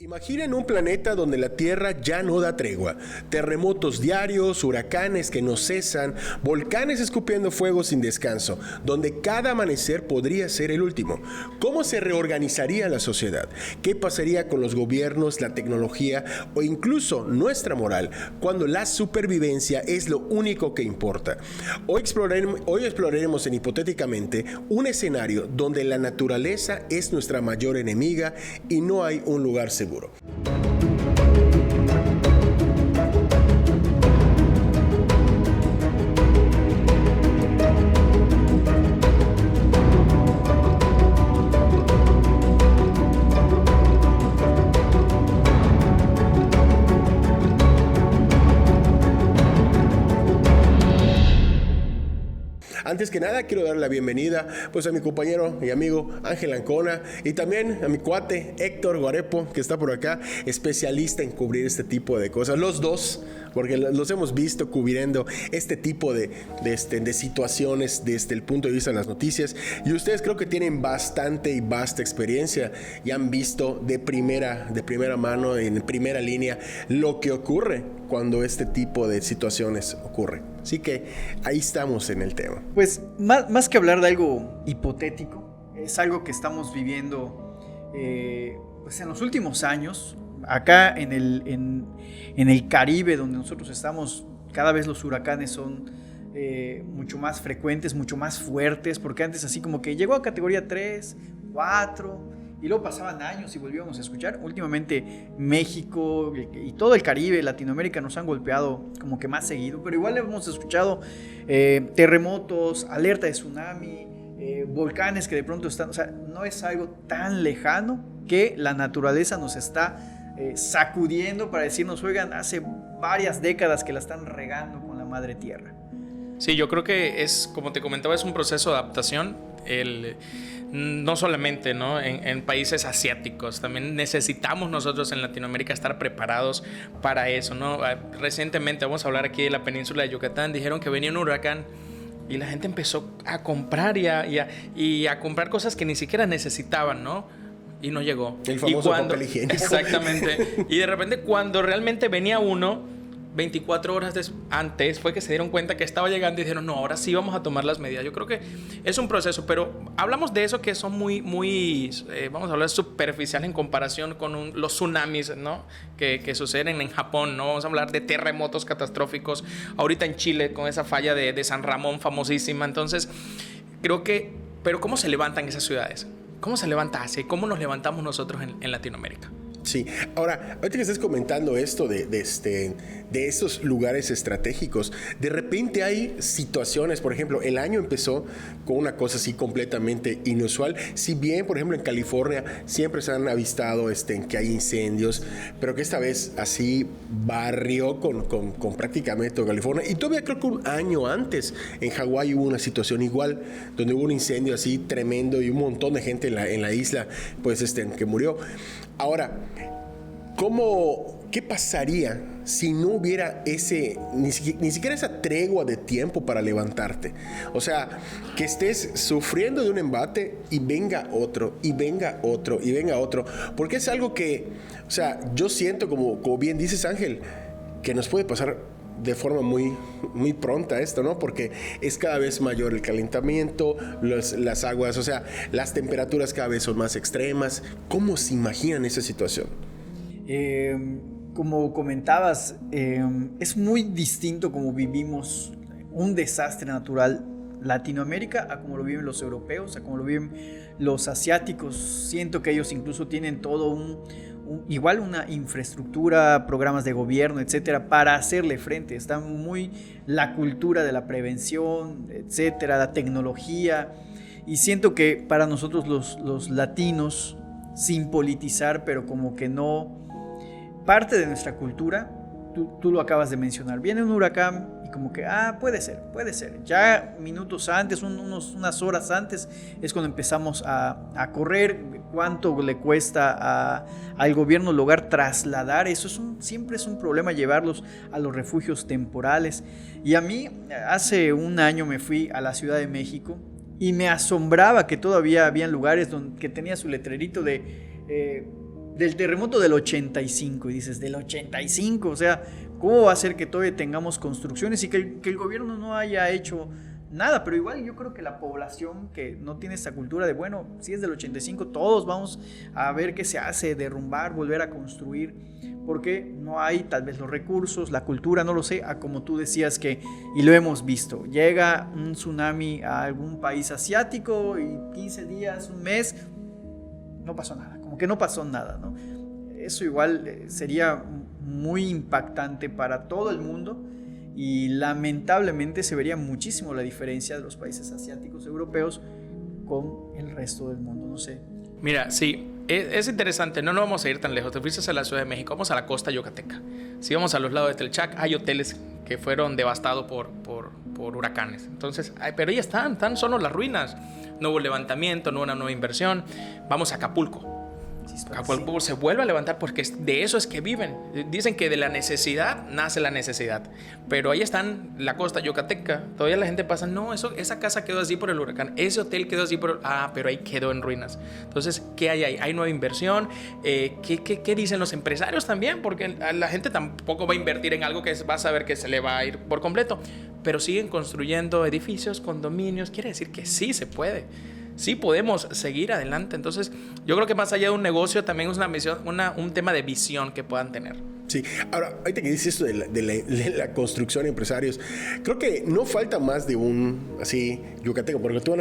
Imaginen un planeta donde la Tierra ya no da tregua, terremotos diarios, huracanes que no cesan, volcanes escupiendo fuego sin descanso, donde cada amanecer podría ser el último. ¿Cómo se reorganizaría la sociedad? ¿Qué pasaría con los gobiernos, la tecnología o incluso nuestra moral cuando la supervivencia es lo único que importa? Hoy exploraremos en Hipotéticamente un escenario donde la naturaleza es nuestra mayor enemiga y no hay un lugar seguro. Antes que nada, quiero dar la bienvenida pues a mi compañero y amigo Ángel Ancona y también a mi cuate Héctor Guarepo, que está por acá, especialista en cubrir este tipo de cosas. Los dos, porque los hemos visto cubriendo este tipo de situaciones desde el punto de vista de las noticias. Y ustedes creo que tienen bastante y vasta experiencia y han visto de primera mano, en primera línea, lo que ocurre cuando este tipo de situaciones ocurren. Así que ahí estamos en el tema. Pues más que hablar de algo hipotético, es algo que estamos viviendo pues en los últimos años. Acá en el Caribe, donde nosotros estamos, cada vez los huracanes son mucho más frecuentes, mucho más fuertes, porque antes así como que llegó a categoría 3, 4... y luego pasaban años y volvíamos a escuchar. Últimamente México y todo el Caribe, Latinoamérica nos han golpeado como que más seguido, pero igual hemos escuchado terremotos, alerta de tsunami, volcanes que de pronto están, o sea, no es algo tan lejano que la naturaleza nos está sacudiendo para decirnos, oigan, hace varias décadas que la están regando con la madre tierra. Sí, yo creo que es, como te comentaba, es un proceso de adaptación. No solamente, ¿no? En países asiáticos, también necesitamos nosotros en Latinoamérica estar preparados para eso, ¿no? Recientemente, vamos a hablar aquí de la península de Yucatán, dijeron que venía un huracán y la gente empezó a comprar y a comprar cosas que ni siquiera necesitaban, ¿no? Y no llegó. El famoso papel higiénico. Exactamente. Y de repente, cuando realmente venía uno, 24 horas antes fue que se dieron cuenta que estaba llegando y dijeron, no, ahora sí vamos a tomar las medidas. Yo creo que es un proceso, pero hablamos de eso que son muy vamos a hablar superficial en comparación con los tsunamis, ¿no? que suceden en Japón, ¿no? Vamos a hablar de terremotos catastróficos ahorita en Chile con esa falla de San Ramón famosísima. Entonces, creo que, pero ¿cómo se levantan esas ciudades? ¿Cómo se levanta Asia? ¿Cómo nos levantamos nosotros en Latinoamérica? Sí, ahora, ahorita que estás comentando esto de estos lugares estratégicos, de repente hay situaciones, por ejemplo, el año empezó con una cosa así completamente inusual, si bien, por ejemplo, en California siempre se han avistado que hay incendios, pero que esta vez así barrió con prácticamente toda California, y todavía creo que un año antes en Hawái hubo una situación igual, donde hubo un incendio así tremendo y un montón de gente en la isla, pues que murió. Ahora, ¿qué pasaría si no hubiera ni siquiera esa tregua de tiempo para levantarte? O sea, que estés sufriendo de un embate y venga otro, y venga otro, y venga otro. Porque es algo que, o sea, yo siento, como bien dices, Ángel, que nos puede pasar de forma muy, muy pronta esto, ¿no? Porque es cada vez mayor el calentamiento, las aguas, o sea, las temperaturas cada vez son más extremas. ¿Cómo se imaginan esa situación? Como comentabas, es muy distinto como vivimos un desastre natural Latinoamérica a como lo viven los europeos, a como lo viven los asiáticos. Siento que ellos incluso tienen todo igual una infraestructura, programas de gobierno, etcétera, para hacerle frente. Está muy la cultura de la prevención, etcétera, la tecnología. Y siento que para nosotros los latinos, sin politizar, pero como que no, parte de nuestra cultura, tú lo acabas de mencionar, viene un huracán y como que, puede ser. Ya minutos antes, unas horas antes, es cuando empezamos a correr. ¿Cuánto le cuesta al gobierno lograr trasladar eso? Siempre es un problema llevarlos a los refugios temporales. Y a mí, hace un año me fui a la Ciudad de México y me asombraba que todavía habían lugares que tenía su letrerito de del terremoto del 85 y dices, del 85, o sea, ¿cómo va a ser que todavía tengamos construcciones y que el gobierno no haya hecho nada? Pero igual yo creo que la población que no tiene esta cultura de, bueno, si es del 85, todos vamos a ver qué se hace, derrumbar, volver a construir, porque no hay tal vez los recursos, la cultura, no lo sé, a como tú decías que, y lo hemos visto, llega un tsunami a algún país asiático y 15 días, un mes, no pasó nada, como que no pasó nada, ¿no? Eso igual sería muy impactante para todo el mundo y lamentablemente se vería muchísimo la diferencia de los países asiáticos, europeos con el resto del mundo, no sé. Mira, sí, es interesante, no nos vamos a ir tan lejos. Te fuiste a la Ciudad de México, vamos a la costa yucateca. Si vamos a los lados de Telchac, hay hoteles que fueron devastados por huracanes. Entonces, pero ahí están solo las ruinas. No hubo levantamiento, no hubo una nueva inversión. Vamos a Acapulco. Acapulco se vuelve a levantar porque de eso es que viven. Dicen que de la necesidad nace la necesidad. Pero ahí están la costa yucateca. Todavía la gente pasa, no, esa casa quedó así por el huracán. Ese hotel quedó así pero ahí quedó en ruinas. Entonces, ¿qué hay ahí? ¿Hay nueva inversión? ¿Qué dicen los empresarios también? Porque la gente tampoco va a invertir en algo que va a saber que se le va a ir por completo. Pero siguen construyendo edificios, condominios. Quiere decir que sí se puede. Sí podemos seguir adelante. Entonces, yo creo que más allá de un negocio, también es una misión, un tema de visión que puedan tener. Sí, ahora, ahorita que dices esto de la construcción de empresarios, creo que no falta más de un así yucateco, porque tú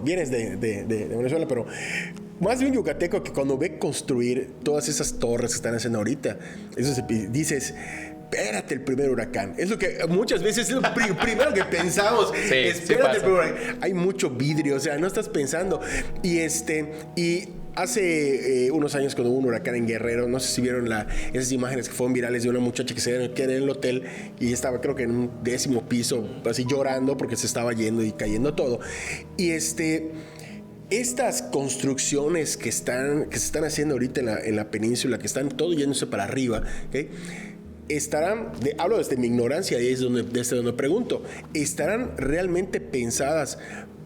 vienes de Venezuela, pero más de un yucateco que cuando ve construir todas esas torres que están haciendo ahorita, dices, espérate el primer huracán. Es lo que muchas veces es lo primero que pensamos. Sí, espérate el primer huracán. Hay mucho vidrio, o sea, no estás pensando. Y hace unos años cuando hubo un huracán en Guerrero, no sé si vieron esas imágenes que fueron virales de una muchacha que se quedó en el hotel y estaba creo que en un 10º piso, así llorando porque se estaba yendo y cayendo todo. Y estas construcciones que se están haciendo ahorita en la península, que están todo yéndose para arriba, ¿okay? Hablo desde mi ignorancia y es desde donde pregunto, ¿estarán realmente pensadas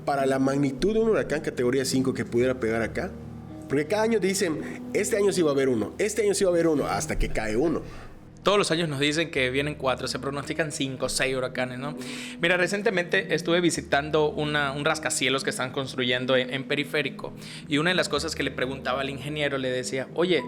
para la magnitud de un huracán categoría 5 que pudiera pegar acá? Porque cada año dicen, este año sí va a haber uno, este año sí va a haber uno, hasta que cae uno. Todos los años nos dicen que vienen 4, se pronostican 5, 6 huracanes, ¿no? Mira, recientemente estuve visitando un rascacielos que están construyendo en Periférico y una de las cosas que le preguntaba al ingeniero, le decía, oye,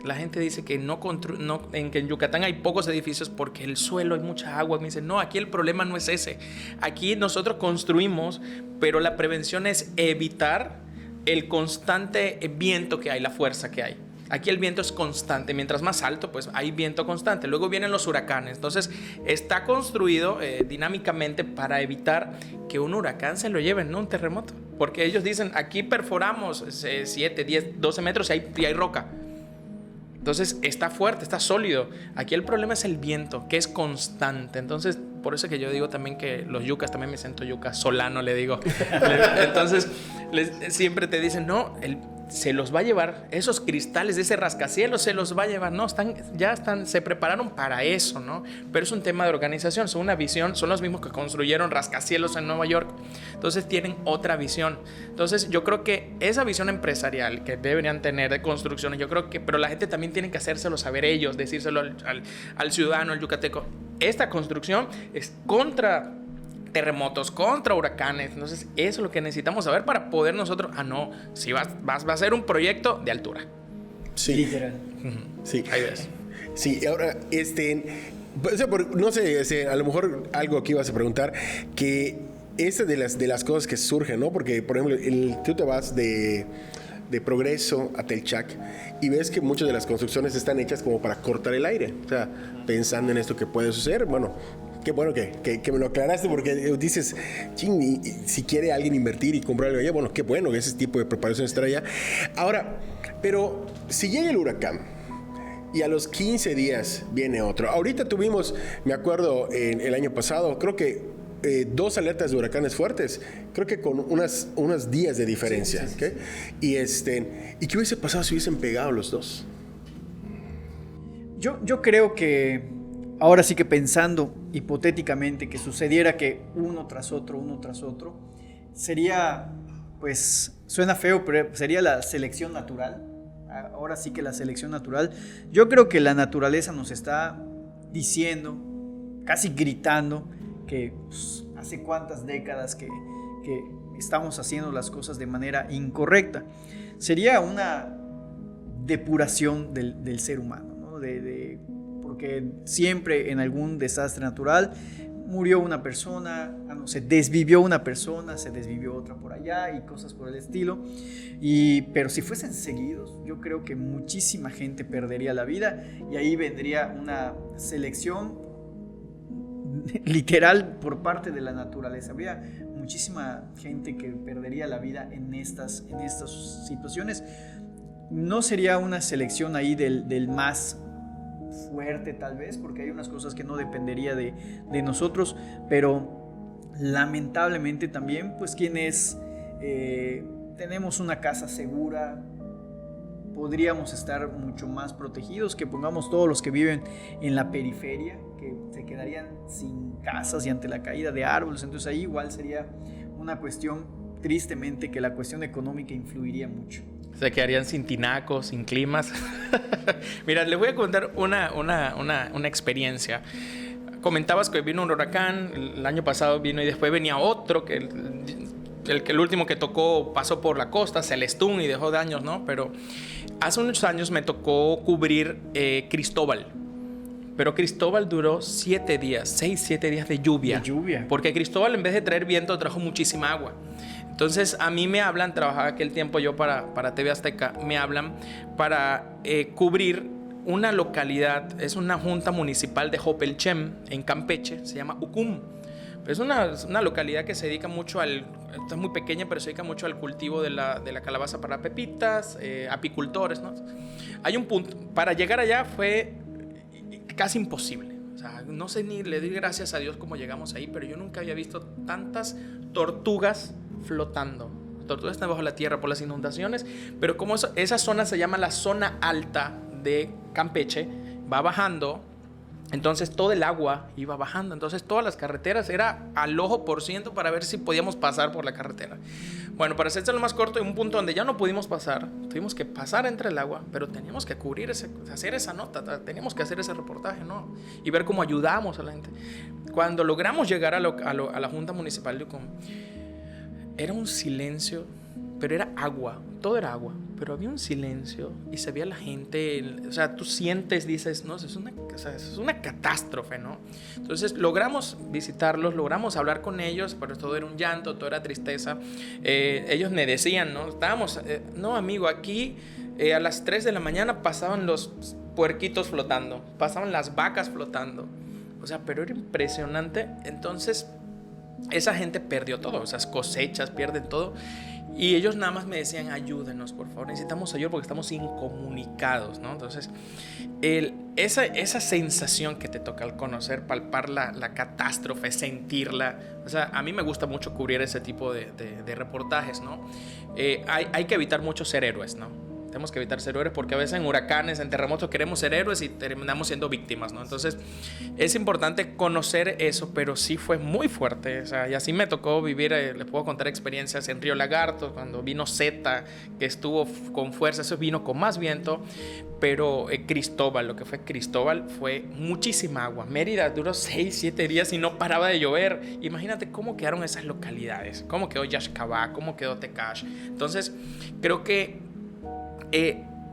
la gente dice que que en Yucatán hay pocos edificios porque el suelo hay mucha agua. Me dicen, no, aquí el problema no es ese. Aquí nosotros construimos, pero la prevención es evitar el constante viento que hay, la fuerza que hay. Aquí el viento es constante. Mientras más alto, pues hay viento constante. Luego vienen los huracanes. Entonces, está construido dinámicamente para evitar que un huracán se lo lleve, no un terremoto. Porque ellos dicen, aquí perforamos 7, 10, 12 metros y hay roca. Entonces está fuerte, está sólido. Aquí el problema es el viento, que es constante. Entonces, por eso es que yo digo también que los yucas, también me siento yuca, solano le digo. Entonces, siempre te dicen, no, se los va a llevar, esos cristales de ese rascacielos se los va a llevar. No, se prepararon para eso, ¿no? Pero es un tema de organización, son una visión, son los mismos que construyeron rascacielos en Nueva York. Entonces tienen otra visión. Entonces yo creo que esa visión empresarial que deberían tener de construcciones, yo creo que, pero la gente también tiene que hacérselo saber ellos, decírselo al ciudadano, al yucateco. Esta construcción es contra terremotos, contra huracanes. Entonces eso es lo que necesitamos saber para poder nosotros, si va a ser un proyecto de altura. Sí. Literal. Sí. Ahí ves. Sí, ahora, no sé, a lo mejor algo que ibas a preguntar, que esta de las cosas que surgen, ¿no? Porque, por ejemplo, tú te vas de Progreso a Telchac y ves que muchas de las construcciones están hechas como para cortar el aire. O sea, pensando en esto que puede suceder, bueno, qué bueno que me lo aclaraste, porque dices, ching, si quiere alguien invertir y comprar algo allá, bueno, qué bueno que ese tipo de preparación estará allá. Ahora, pero si llega el huracán y a los 15 días viene otro. Ahorita tuvimos, me acuerdo, el año pasado, creo que 2 alertas de huracanes fuertes, creo que con unos días de diferencia. Sí. ¿Okay? ¿Y qué hubiese pasado si hubiesen pegado los dos? Yo creo que ahora sí que pensando hipotéticamente que sucediera que uno tras otro, sería, pues suena feo, pero sería la selección natural. ahora sí que la selección natural, yo creo que la naturaleza nos está diciendo, casi gritando, que pues, hace cuántas décadas que estamos haciendo las cosas de manera incorrecta. Sería una depuración del ser humano, ¿no? Porque siempre en algún desastre natural murió una persona, se desvivió una persona, se desvivió otra por allá y cosas por el estilo. Pero si fuesen seguidos, yo creo que muchísima gente perdería la vida y ahí vendría una selección literal por parte de la naturaleza. Habría muchísima gente que perdería la vida en estas situaciones. No sería una selección ahí del más fuerte tal vez, porque hay unas cosas que no dependería de nosotros, pero lamentablemente también, pues quienes tenemos una casa segura, podríamos estar mucho más protegidos, que pongamos todos los que viven en la periferia, que se quedarían sin casas y ante la caída de árboles. Entonces ahí igual sería una cuestión, tristemente, que la cuestión económica influiría mucho. Se quedarían sin tinacos, sin climas. Mira, les voy a contar una experiencia. Comentabas que vino un huracán, el año pasado vino y después venía otro, que el último que tocó pasó por la costa, Celestún, y dejó daños, ¿no? Pero hace unos años me tocó cubrir Cristóbal. Pero Cristóbal duró 7 días, 7 días de lluvia. Porque Cristóbal, en vez de traer viento, trajo muchísima agua. Entonces a mí me hablan, trabajaba aquel tiempo yo para TV Azteca, me hablan para cubrir una localidad, es una junta municipal de Jopelchem, en Campeche, se llama Ucum. Es una localidad que se dedica mucho está muy pequeña, pero se dedica mucho al cultivo de la calabaza para pepitas, apicultores, ¿no? Hay un punto, para llegar allá fue casi imposible. O sea, no sé, ni le doy gracias a Dios cómo llegamos ahí, pero yo nunca había visto tantas tortugas flotando. Tortugas están bajo la tierra por las inundaciones, pero como esa zona se llama la zona alta de Campeche, va bajando, entonces todo el agua iba bajando, entonces todas las carreteras era al ojo por ciento para ver si podíamos pasar por la carretera. Bueno, para hacerse lo más corto, en un punto donde ya no pudimos pasar, tuvimos que pasar entre el agua, pero teníamos que cubrir hacer esa nota, teníamos que hacer ese reportaje, ¿no? Y ver cómo ayudamos a la gente. Cuando logramos llegar a la Junta Municipal de Ucum, era un silencio, pero era agua, todo era agua, pero había un silencio y se veía la gente, o sea, tú sientes, dices, no, es una catástrofe, ¿no? Entonces logramos visitarlos, logramos hablar con ellos, pero todo era un llanto, todo era tristeza. Ellos me decían, ¿no? No, amigo, aquí a las 3 de la mañana pasaban los puerquitos flotando, pasaban las vacas flotando, o sea, pero era impresionante. Entonces esa gente perdió todo, esas cosechas pierden todo. Y ellos nada más me decían, ayúdenos, por favor, necesitamos ayuda porque estamos incomunicados, ¿no? Entonces, esa sensación que te toca al conocer, palpar la catástrofe, sentirla. O sea, a mí me gusta mucho cubrir ese tipo de reportajes, ¿no? Hay que evitar mucho ser héroes, ¿no? Tenemos que evitar ser héroes porque a veces en huracanes, en terremotos queremos ser héroes y terminamos siendo víctimas, ¿no? Entonces es importante conocer eso, pero sí fue muy fuerte. O sea, y así me tocó vivir, les puedo contar experiencias en Río Lagarto, cuando vino Zeta, que estuvo con fuerza, eso vino con más viento, pero Cristóbal, lo que fue Cristóbal, fue muchísima agua. Mérida duró 6-7 días y no paraba de llover. Imagínate cómo quedaron esas localidades, cómo quedó Yaxcabá, cómo quedó Tecash. Entonces creo que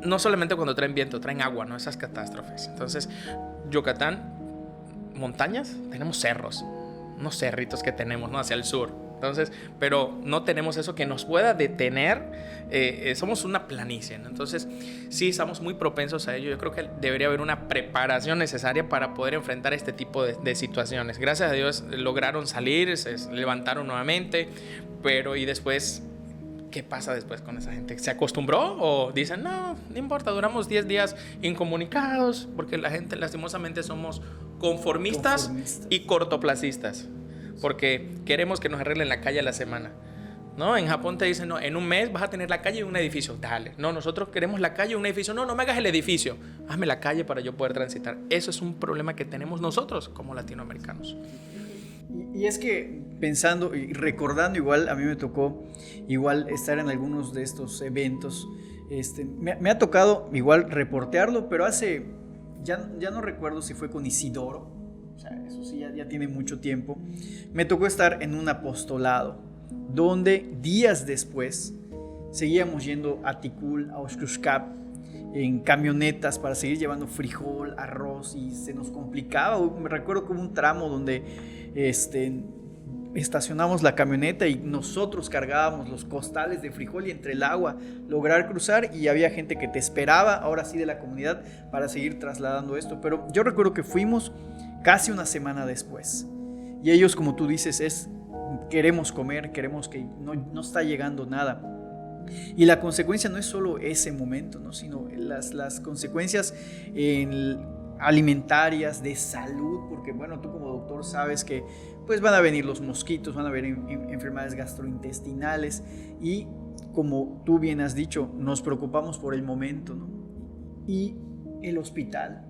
no solamente cuando traen viento, traen agua, ¿no? Esas catástrofes. Entonces, Yucatán, montañas, tenemos cerros, unos cerritos que tenemos, ¿no? Hacia el sur. Entonces, pero no tenemos eso que nos pueda detener. Somos una planicie, ¿no? Entonces, sí, estamos muy propensos a ello. Yo creo que debería haber una preparación necesaria para poder enfrentar este tipo de situaciones. Gracias a Dios lograron salir, se levantaron nuevamente, pero y después... ¿Qué pasa después con esa gente? ¿Se acostumbró o dicen, no importa, duramos 10 días incomunicados? Porque la gente, lastimosamente, somos conformistas y cortoplacistas. Porque queremos que nos arreglen la calle a la semana, ¿no? En Japón te dicen, no, en un mes vas a tener la calle y un edificio. Dale. No, nosotros queremos la calle y un edificio. No me hagas el edificio. Hazme la calle para yo poder transitar. Eso es un problema que tenemos nosotros como latinoamericanos. Y es que pensando y recordando igual, a mí me tocó igual estar en algunos de estos eventos Me ha tocado igual reportearlo, pero ya no recuerdo si fue con Isidoro, o sea, eso sí, ya tiene mucho tiempo. Me tocó estar en un apostolado, donde días después seguíamos yendo a Tikul, a Oshkushkap, en camionetas para seguir llevando frijol, arroz, y se nos complicaba. Me recuerdo como un tramo donde estacionamos la camioneta y nosotros cargábamos los costales de frijol y entre el agua lograr cruzar, y había gente que te esperaba, ahora sí de la comunidad, para seguir trasladando esto. Pero yo recuerdo que fuimos casi una semana después, y ellos, como tú dices, queremos comer, queremos que no está llegando nada. Y la consecuencia no es solo ese momento, ¿no? Sino las consecuencias alimentarias, de salud, porque bueno, tú como doctor sabes que pues van a venir los mosquitos, van a haber enfermedades gastrointestinales, y como tú bien has dicho, nos preocupamos por el momento, ¿no? Y el hospital,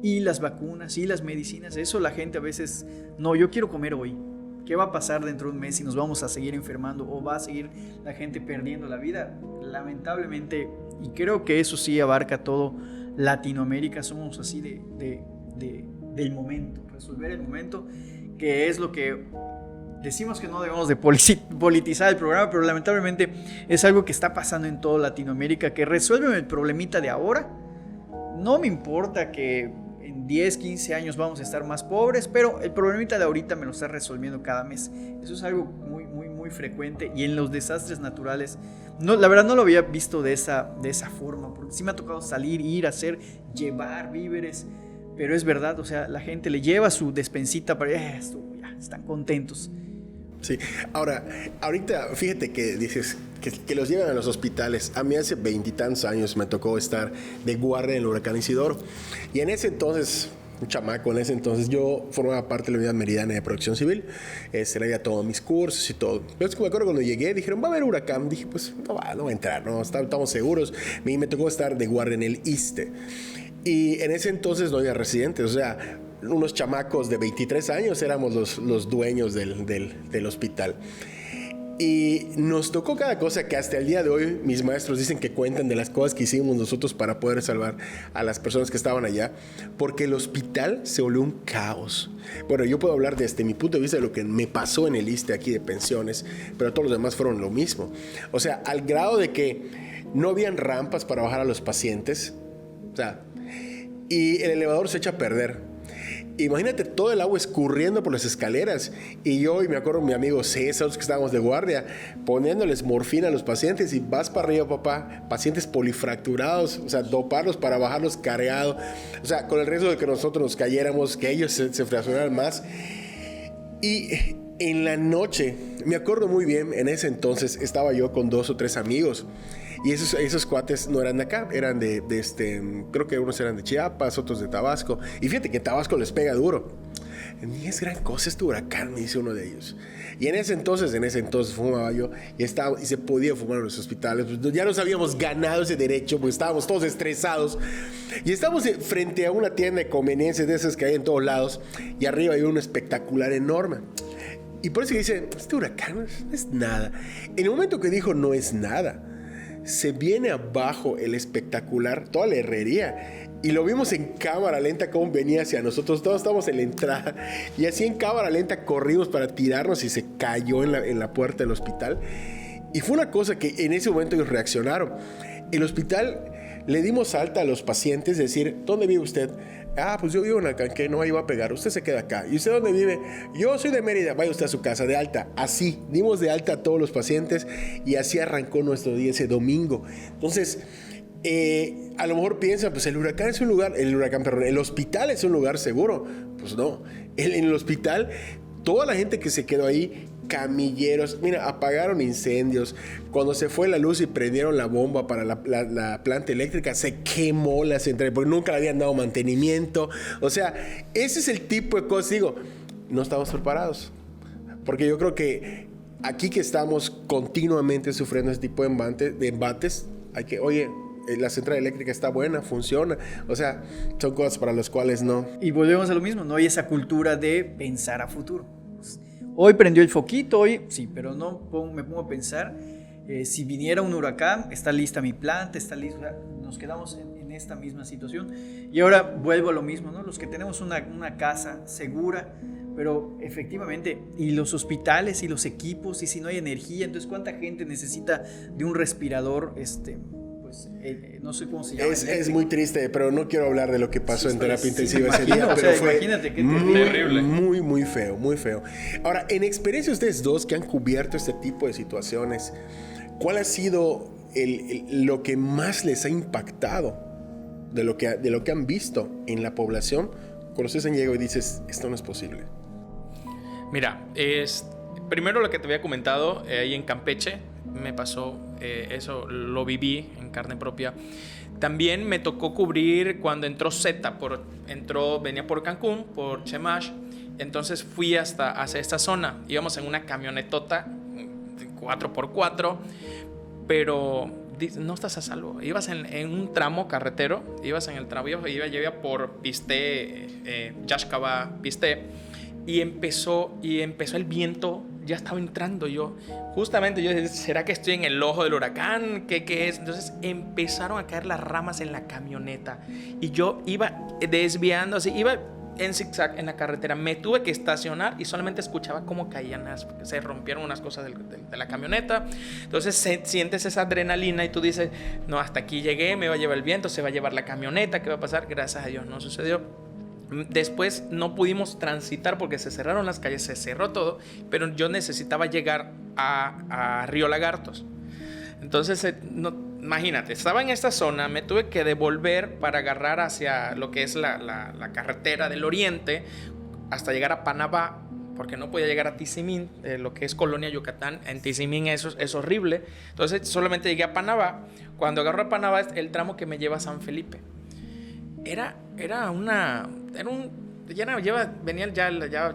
y las vacunas, y las medicinas, eso la gente a veces, no, yo quiero comer hoy. ¿Qué va a pasar dentro de un mes si nos vamos a seguir enfermando o va a seguir la gente perdiendo la vida? Lamentablemente, y creo que eso sí abarca todo Latinoamérica, somos así del momento, resolver el momento, que es lo que decimos que no debemos de politizar el programa, pero lamentablemente es algo que está pasando en toda Latinoamérica, que resuelven el problemita de ahora. No me importa que en 10, 15 años vamos a estar más pobres, pero el problemita de ahorita me lo está resolviendo cada mes. Eso es algo muy, muy, muy frecuente, y en los desastres naturales, no, la verdad no lo había visto de esa forma, porque sí me ha tocado salir, ir, llevar víveres, pero es verdad, o sea, la gente le lleva su despensita para ya están contentos. Sí, ahora, ahorita fíjate que dices que los llevan a los hospitales. A mí hace 20 y tantos años me tocó estar de guardia en el huracán Isidoro, y en ese entonces, un chamaco en ese entonces, yo formaba parte de la unidad meridiana de protección civil, le había tomado mis cursos y todo. Pero es que me acuerdo cuando llegué, dijeron, va a haber huracán. Dije, pues no va a entrar, no, estamos seguros. Y me tocó estar de guardia en el ISSSTE, y en ese entonces no había residentes, o sea, unos chamacos de 23 años éramos los dueños del hospital. Y nos tocó cada cosa que hasta el día de hoy mis maestros dicen que cuentan de las cosas que hicimos nosotros para poder salvar a las personas que estaban allá, porque el hospital se volvió un caos. Bueno, yo puedo hablar desde mi punto de vista de lo que me pasó en el ISSSTE aquí de pensiones, pero todos los demás fueron lo mismo. O sea, al grado de que no habían rampas para bajar a los pacientes, o sea, y el elevador se echa a perder. Imagínate todo el agua escurriendo por las escaleras, y yo, y me acuerdo mi amigo César, que estábamos de guardia, poniéndoles morfina a los pacientes, y vas para arriba, papá, pacientes polifracturados, o sea, doparlos para bajarlos careados, o sea, con el riesgo de que nosotros nos cayéramos, que ellos se fracturaran más. Y en la noche, me acuerdo muy bien, en ese entonces estaba yo con 2 o 3 amigos, y esos cuates no eran de acá, eran creo que unos eran de Chiapas, otros de Tabasco. Y fíjate que Tabasco les pega duro. Ni es gran cosa este huracán, me dice uno de ellos. Y en ese entonces fumaba yo, y se podía fumar en los hospitales. Pues ya nos habíamos ganado ese derecho, pues estábamos todos estresados. Y estamos frente a una tienda de conveniencias de esas que hay en todos lados, y arriba hay un espectacular enorme. Y por eso dicen, este huracán no es nada. En el momento que dijo no es nada, se viene abajo el espectacular, toda la herrería, y lo vimos en cámara lenta cómo venía hacia nosotros. Todos estábamos en la entrada, y así en cámara lenta corrimos para tirarnos, y se cayó en la puerta del hospital. Y fue una cosa que en ese momento ellos reaccionaron. El hospital, le dimos alta a los pacientes, decir, ¿dónde vive usted? Ah, pues yo vivo en Alcanqué, no, ahí va a pegar, usted se queda acá. ¿Y usted dónde vive? Yo soy de Mérida, vaya usted a su casa, de alta. Así, dimos de alta a todos los pacientes, y así arrancó nuestro día ese domingo. Entonces, a lo mejor piensan, pues el hospital es un lugar seguro. Pues no, en el hospital, toda la gente que se quedó ahí, camilleros, mira, apagaron incendios. Cuando se fue la luz y prendieron la bomba para la planta eléctrica, se quemó la central porque nunca le habían dado mantenimiento. O sea, ese es el tipo de cosas. Digo, no estamos preparados, porque yo creo que aquí que estamos continuamente sufriendo ese tipo de embates, hay que, oye, la central eléctrica está buena, funciona. O sea, son cosas para las cuales no. Y volvemos a lo mismo, no hay esa cultura de pensar a futuro. Hoy prendió el foquito, hoy sí, pero no me pongo a pensar Si viniera un huracán, está lista mi planta, está lista. O sea, nos quedamos en esta misma situación. Y ahora vuelvo a lo mismo, ¿no? Los que tenemos una casa segura, pero efectivamente, y los hospitales y los equipos, y si no hay energía, entonces ¿cuánta gente necesita de un respirador? No sé cómo se llama. Es muy triste, pero no quiero hablar de lo que pasó en terapia intensiva ese imagino, día. o sea, Pero fue imagínate qué terrible. muy, muy feo, muy feo. Ahora, en experiencia ustedes dos que han cubierto este tipo de situaciones, ¿cuál ha sido lo que más les ha impactado de lo que han visto en la población? Cuando ustedes han llegado y dices, esto no es posible. Mira, primero lo que te había comentado, ahí en Campeche me pasó, eso lo viví en carne propia. También me tocó cubrir cuando entró Zeta, venía por Cancún, por Chemash, entonces fui hacia esta zona. Íbamos en una camionetota 4x4, pero no estás a salvo. Ibas en un tramo carretero, ibas en el tramo, yo iba por Pisté, Yaxcabá, Pisté, y empezó el viento, ya estaba entrando yo decía, ¿será que estoy en el ojo del huracán? ¿Qué es? Entonces empezaron a caer las ramas en la camioneta y yo iba desviando, así, iba en zigzag en la carretera, me tuve que estacionar y solamente escuchaba cómo caían, se rompieron unas cosas de la camioneta. Entonces sientes esa adrenalina y tú dices, no, hasta aquí llegué, me va a llevar el viento, se va a llevar la camioneta, ¿qué va a pasar? Gracias a Dios no sucedió. Después no pudimos transitar porque se cerraron las calles, se cerró todo, pero yo necesitaba llegar a Río Lagartos. Entonces, imagínate, estaba en esta zona, me tuve que devolver para agarrar hacia lo que es la carretera del oriente hasta llegar a Panabá, porque no podía llegar a Tizimín, lo que es Colonia Yucatán. En Tizimín es horrible. Entonces solamente llegué a Panabá. Cuando agarro a Panabá es el tramo que me lleva a San Felipe. Ya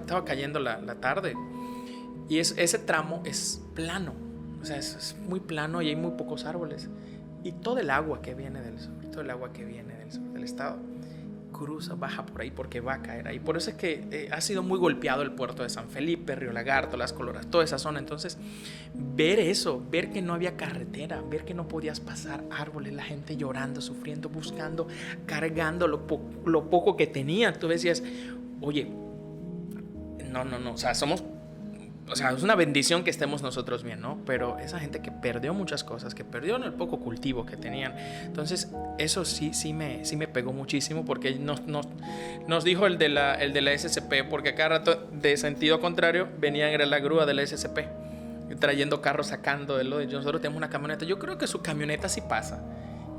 estaba cayendo la tarde. Y ese tramo es plano. O sea, es muy plano y hay muy pocos árboles. Y todo el agua que viene del sur, del estado, cruza, baja por ahí porque va a caer ahí. Por eso es que ha sido muy golpeado el puerto de San Felipe, Río Lagarto, Las Coloras, toda esa zona. Entonces, ver que no había carretera, ver que no podías pasar árboles, la gente llorando, sufriendo, buscando, cargando lo poco que tenían. Tú decías, oye, no, o sea, es una bendición que estemos nosotros bien, ¿no? Pero esa gente que perdió muchas cosas, que perdió el poco cultivo que tenían. Entonces, eso sí me pegó muchísimo porque nos dijo el de la SCP, porque a cada rato, de sentido contrario, venía la grúa de la SCP trayendo carros, sacando de lo. Nosotros tenemos una camioneta. Yo creo que su camioneta sí pasa.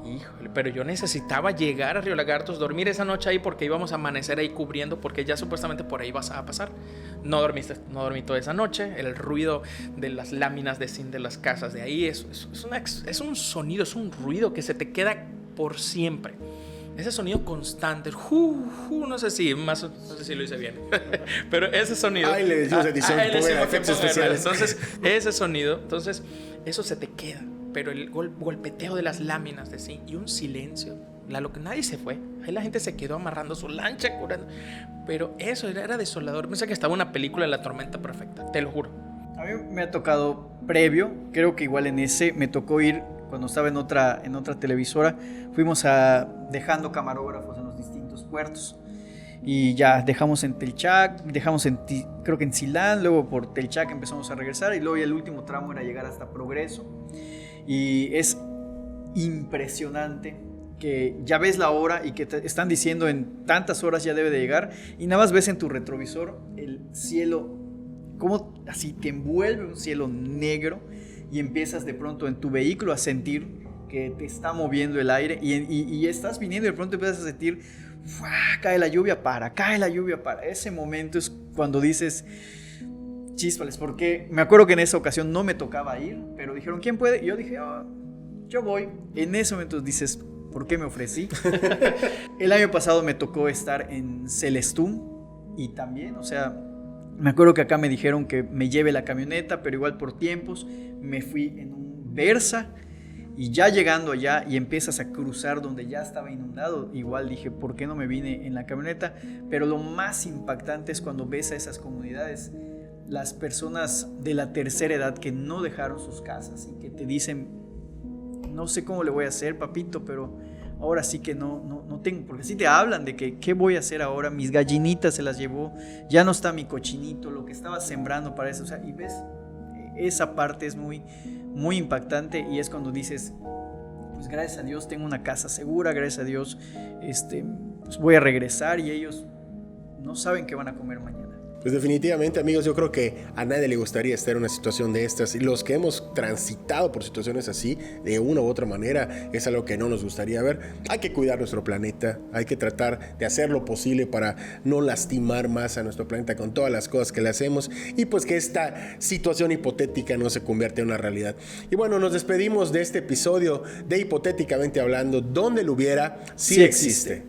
Híjole, pero yo necesitaba llegar a Río Lagartos, dormir esa noche ahí porque íbamos a amanecer ahí cubriendo, porque ya supuestamente por ahí vas a pasar. No dormí toda esa noche. El ruido de las láminas de zinc de las casas de ahí es un sonido, es un ruido que se te queda por siempre. Ese sonido constante, no sé si lo hice bien, pero ese sonido. Ahí le decimos edición, efectos especiales. Entonces, ese sonido, eso se te queda. Pero el golpeteo de las láminas de zinc y un silencio, lo que nadie se fue. Ahí la gente se quedó amarrando su lancha, curando. Pero eso era desolador. Pensé que estaba una película de La Tormenta Perfecta, te lo juro. A mí me ha tocado previo, creo que igual en ese me tocó ir cuando estaba en otra televisora. Fuimos dejando camarógrafos en los distintos puertos. Y ya dejamos en Telchac, creo que en Silán, luego por Telchac empezamos a regresar y luego ya el último tramo era llegar hasta Progreso. Y es impresionante que ya ves la hora y que te están diciendo en tantas horas ya debe de llegar y nada más ves en tu retrovisor el cielo, como así te envuelve un cielo negro y empiezas de pronto en tu vehículo a sentir que te está moviendo el aire y estás viniendo y de pronto empiezas a sentir cae la lluvia para. Ese momento es cuando dices chíspales, porque me acuerdo que en esa ocasión no me tocaba ir, pero dijeron, ¿quién puede? Y yo dije, yo voy. En ese momento dices, ¿por qué me ofrecí? El año pasado me tocó estar en Celestún y también, o sea, me acuerdo que acá me dijeron que me lleve la camioneta, pero igual por tiempos me fui en un Versa y ya llegando allá y empiezas a cruzar donde ya estaba inundado, igual dije, ¿por qué no me vine en la camioneta? Pero lo más impactante es cuando ves a esas comunidades. las personas de la tercera edad que no dejaron sus casas y que te dicen, no sé cómo le voy a hacer, papito, pero ahora sí que no tengo, porque sí te hablan de que qué voy a hacer ahora, mis gallinitas se las llevó, ya no está mi cochinito, lo que estaba sembrando para eso, o sea, y ves, esa parte es muy, muy impactante y es cuando dices, pues gracias a Dios tengo una casa segura, gracias a Dios pues voy a regresar y ellos no saben qué van a comer mañana. Pues definitivamente, amigos, yo creo que a nadie le gustaría estar en una situación de estas. Y los que hemos transitado por situaciones así, de una u otra manera, es algo que no nos gustaría ver. Hay que cuidar nuestro planeta, hay que tratar de hacer lo posible para no lastimar más a nuestro planeta con todas las cosas que le hacemos y pues que esta situación hipotética no se convierta en una realidad. Y bueno, nos despedimos de este episodio de Hipotéticamente Hablando, donde lo hubiera, sí existe.